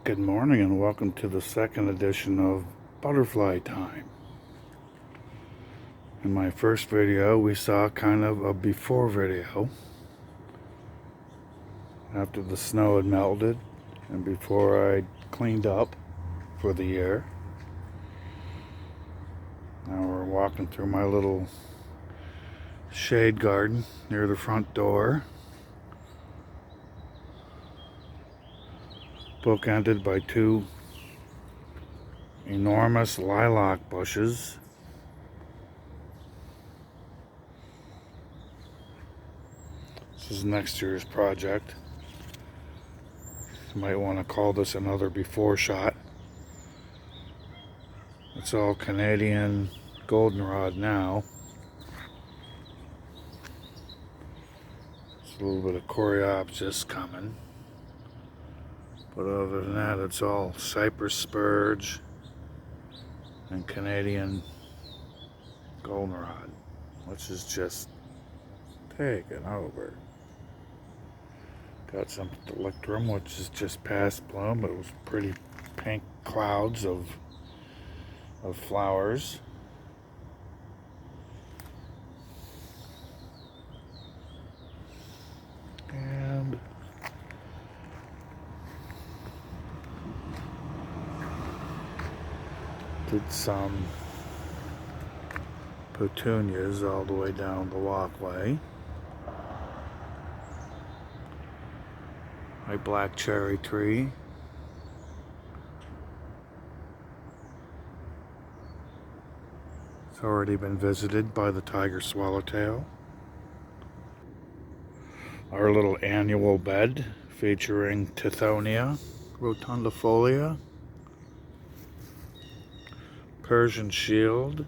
Good morning and welcome to the second edition of Butterfly Time. In my first video we saw kind of a before video after the snow had melted and before I cleaned up for the year. Now we're walking through my little shade garden near the front door, bookended by two enormous lilac bushes. This is next year's project. You might want to call this another before shot. It's all Canadian goldenrod now. There's a little bit of coreopsis coming. But other than that, it's all cypress spurge and Canadian goldenrod, which is just taking over. Got some Electrum, which is just past bloom. It was pretty pink clouds of flowers. And did some petunias all the way down the walkway. My black cherry tree. It's already been visited by the tiger swallowtail. Our little annual bed featuring Tithonia rotundifolia, Persian shield,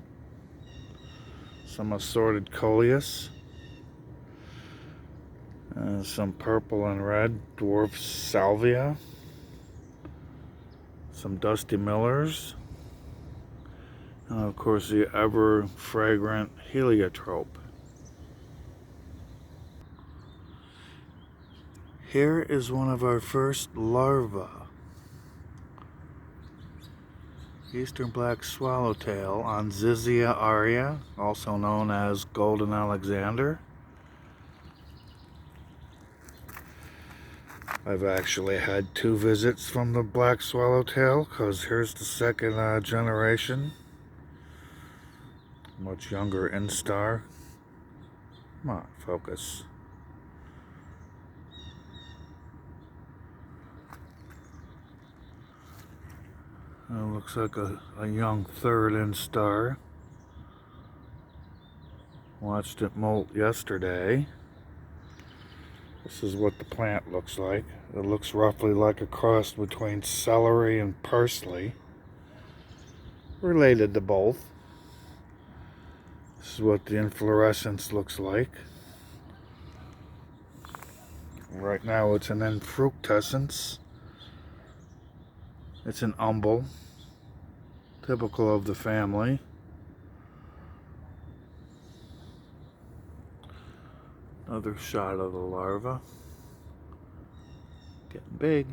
some assorted coleus, some purple and red dwarf salvia, some dusty millers, and of course the ever fragrant heliotrope. Here is one of our first larvae. Eastern black swallowtail on Zizia aria, also known as golden Alexander. I've actually had 2 visits from the black swallowtail, because here's the second generation. Much younger instar. Come on, focus. Looks like a young third instar. Watched it molt yesterday. This is what the plant looks like. It looks roughly like a cross between celery and parsley. Related to both. This is what the inflorescence looks like. Right now it's an infructescence. It's an umbel, typical of the family. Another shot of the larva. Getting big.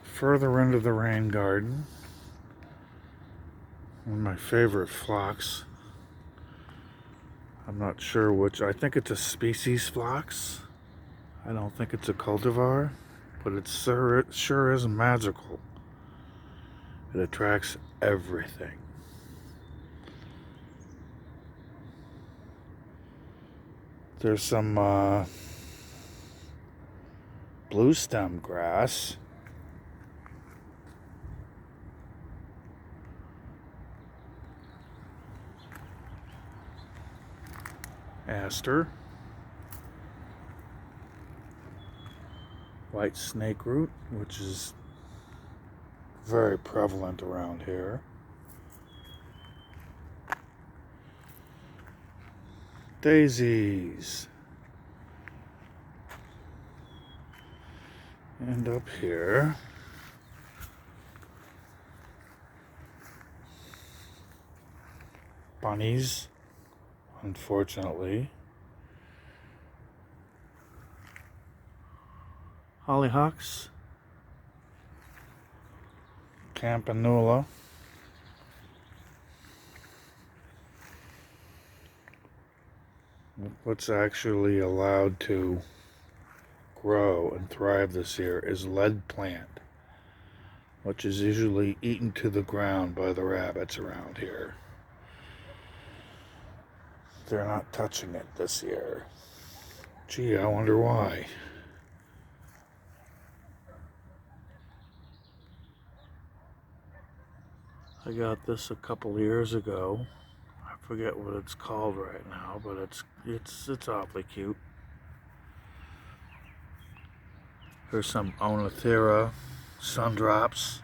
Further into the rain garden, one of my favorite phlox. I'm not sure which. I think it's a species phlox. I don't think it's a cultivar, but it sure is magical. It attracts everything. There's some blue stem grass. Aster. White snakeroot, which is very prevalent around here. Daisies. And up here, bunnies, unfortunately. hollyhocks, campanula, what's actually allowed to grow and thrive this year is lead plant, which is usually eaten to the ground by the rabbits around here. They're not touching it this year. Gee, I wonder why. I got this a couple years ago. I forget what it's called right now, but it's awfully cute. Here's some Onothera sundrops,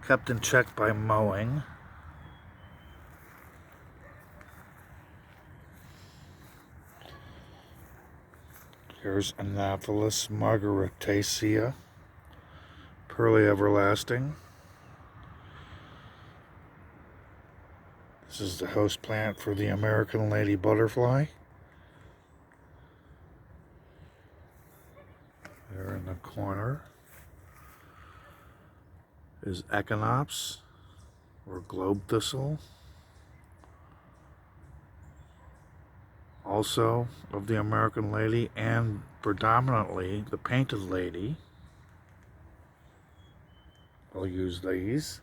kept in check by mowing. Here's Anopheles margaritacea, pearly everlasting. This is the host plant for the American lady butterfly. There in the corner is Echinops or globe thistle, also of the American lady and predominantly the painted lady. I'll use these.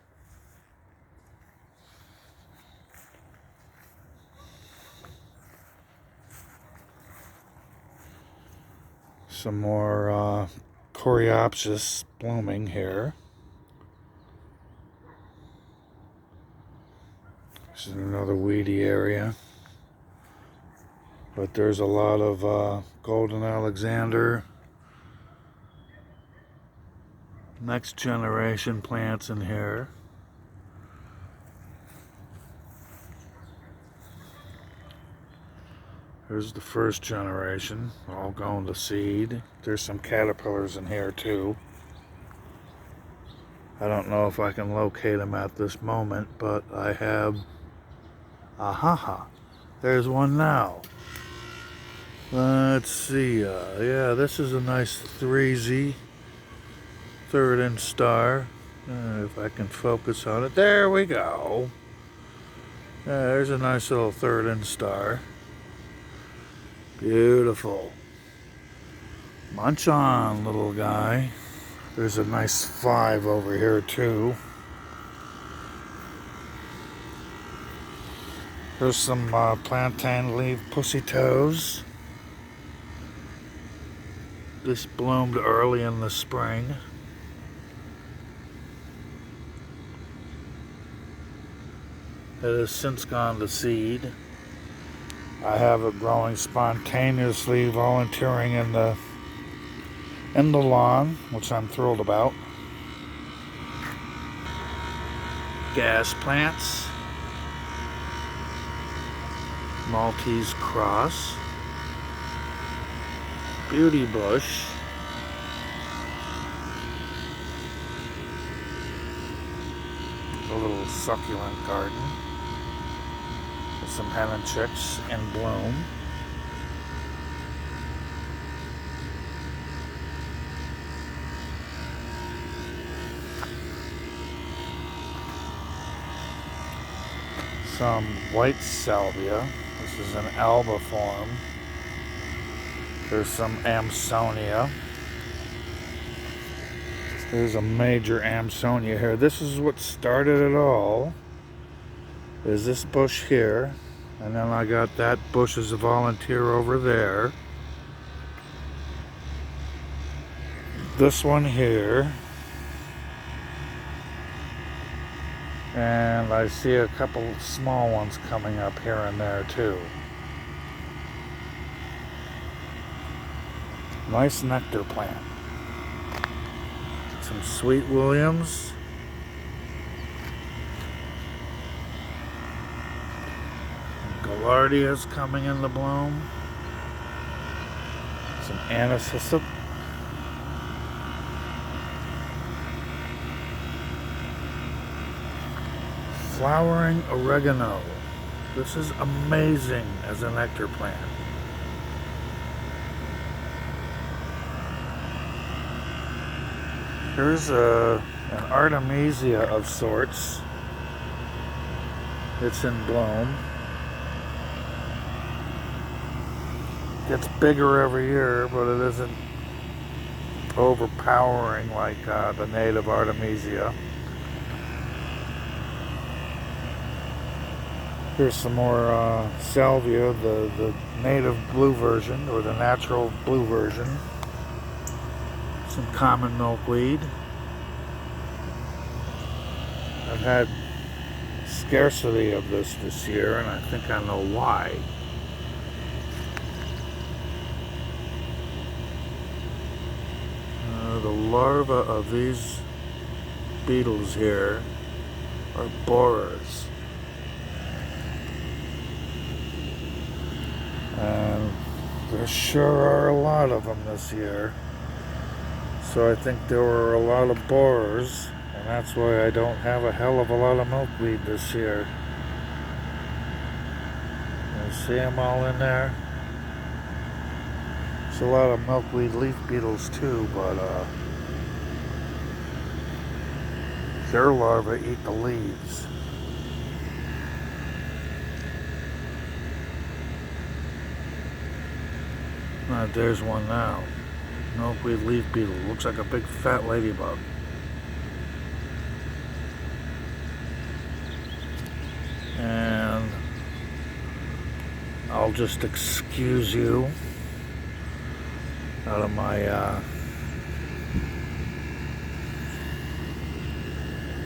Some more Coreopsis blooming here. This is another weedy area. But there's a lot of Golden Alexander, next generation plants in here. Here's the first generation, all going to seed. There's some caterpillars in here too. I don't know if I can locate them at this moment, but I have, there's one now. Let's see, yeah, this is a nice 3Z, third inch star. If I can focus on it, there we go. There's a nice little third inch star. Beautiful. Munch on, little guy. There's a nice 5 over here too. There's some plantain leaf pussy toes. This bloomed early in the spring. It has since gone to seed. I have it growing spontaneously, volunteering in the lawn, which I'm thrilled about. Gas plants, Maltese cross, beauty bush, a little succulent garden. Some henna chicks in bloom. Some white salvia. This is an alba form. There's some Amsonia. There's a major Amsonia here. This is what started it all. Is this bush here, and then I got that bush as a volunteer over there. This one here, and I see a couple small ones coming up here and there too. Nice nectar plant. Some sweet williams. Gaillardias coming into bloom. Some anisetum. Flowering oregano. This is amazing as a nectar plant. Here's an Artemisia of sorts. It's in bloom. Gets bigger every year, but it isn't overpowering like the native Artemisia. Here's some more salvia, the native blue version, or the natural blue version. Some common milkweed. I've had scarcity of this year, and I think I know why. The larvae of these beetles here are borers. And there sure are a lot of them this year. So I think there were a lot of borers, and that's why I don't have a hell of a lot of milkweed this year. You see them all in there? There's a lot of milkweed leaf beetles too, but their larvae eat the leaves. There's one now. Milkweed leaf beetle. Looks like a big fat ladybug. And I'll just excuse you out of my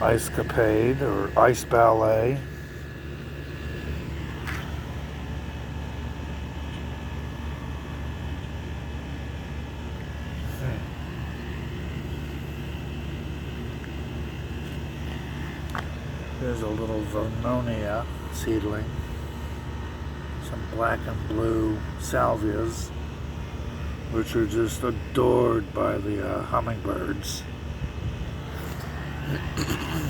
ice capade or ice ballet. There's a little Vernonia seedling. Some black and blue salvias, which are just adored by the hummingbirds.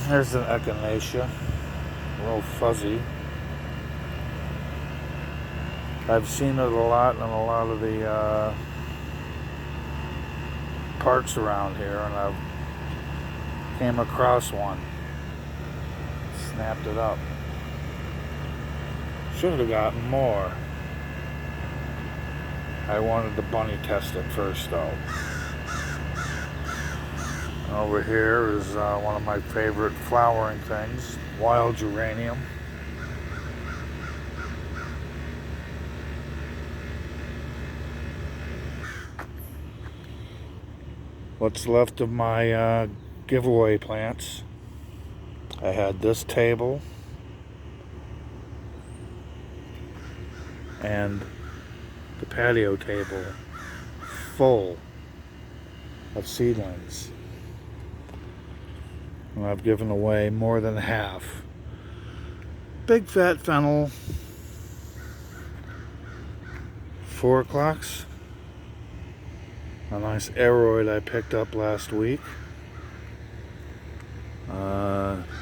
There's an echinacea, a little fuzzy. I've seen it a lot in a lot of the parks around here, and I've came across one. Snapped it up. Should have gotten more. I wanted to bunny test it first though. Over here is one of my favorite flowering things, wild geranium. What's left of my giveaway plants. I had this table and the patio table full of seedlings. And I've given away more than half. Big fat fennel, 4 o'clocks. A nice aroid I picked up last week.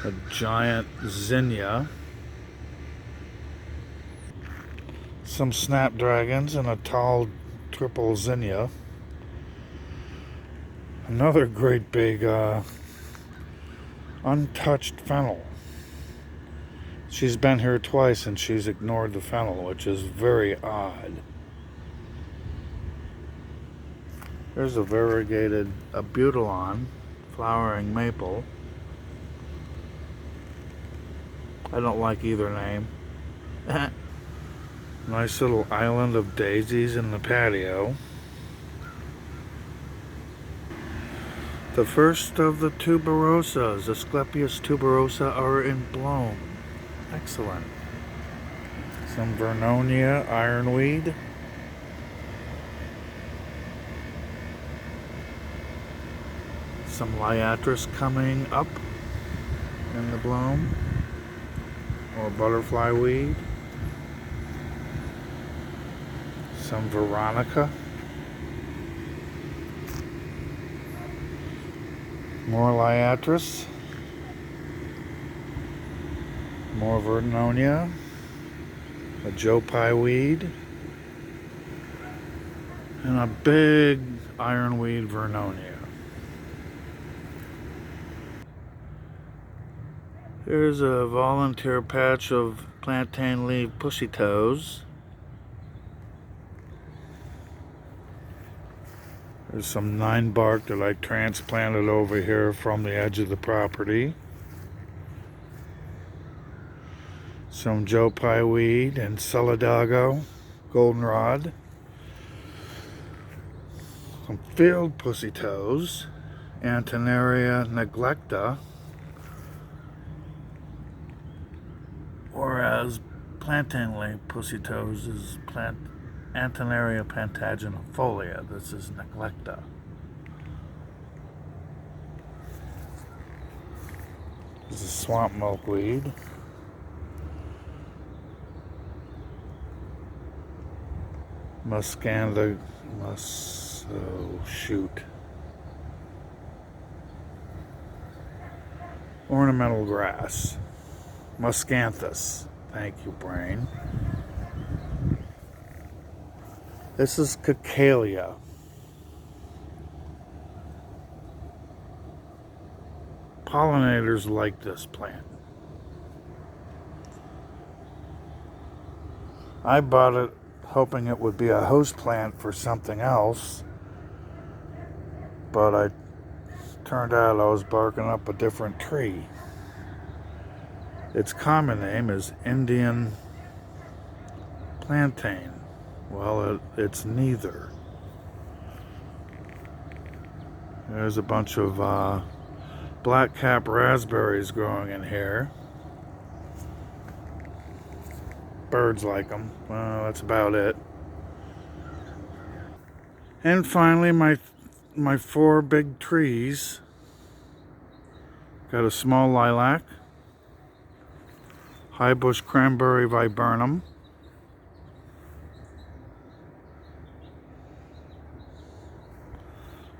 A giant zinnia. Some snapdragons and a tall triple zinnia. Another great big untouched fennel. She's been here twice and she's ignored the fennel, which is very odd. There's a variegated abutilon, flowering maple. I don't like either name. Nice little island of daisies in the patio. The first of the tuberosas, Asclepias tuberosa, are in bloom. Excellent. Some Vernonia ironweed. Some liatris coming up in the bloom. Or butterfly weed. Some Veronica. More liatris. More Vernonia. A Joe Pye weed. And a big ironweed Vernonia. Here's a volunteer patch of plantain leaf pussy toes. There's some 9 bark that I transplanted over here from the edge of the property. Some Joe Pye weed and Solidago goldenrod. Some field pussy toes, Antenaria neglecta, whereas plantain leaf pussy toes is Antenaria pantaginifolia. This is neglecta. This is swamp milkweed. Ornamental grass. Muscanthus. Thank you, brain. This is Cacalia. Pollinators like this plant. I bought it hoping it would be a host plant for something else, but I turned out I was barking up a different tree. Its common name is Indian plantain. Well, it's neither. There's a bunch of black-cap raspberries growing in here. Birds like them. Well, that's about it. And finally, my 4 big trees. Got a small lilac, high bush cranberry viburnum,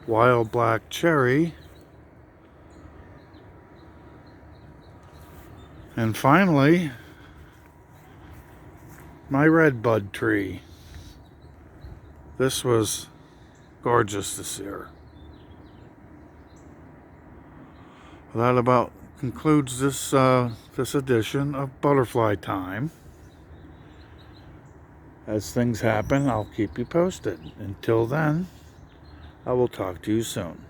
wild black cherry, and finally, my redbud tree. This was gorgeous this year. Well, that about concludes this edition of Butterfly Time. As things happen, I'll keep you posted. Until then, I will talk to you soon.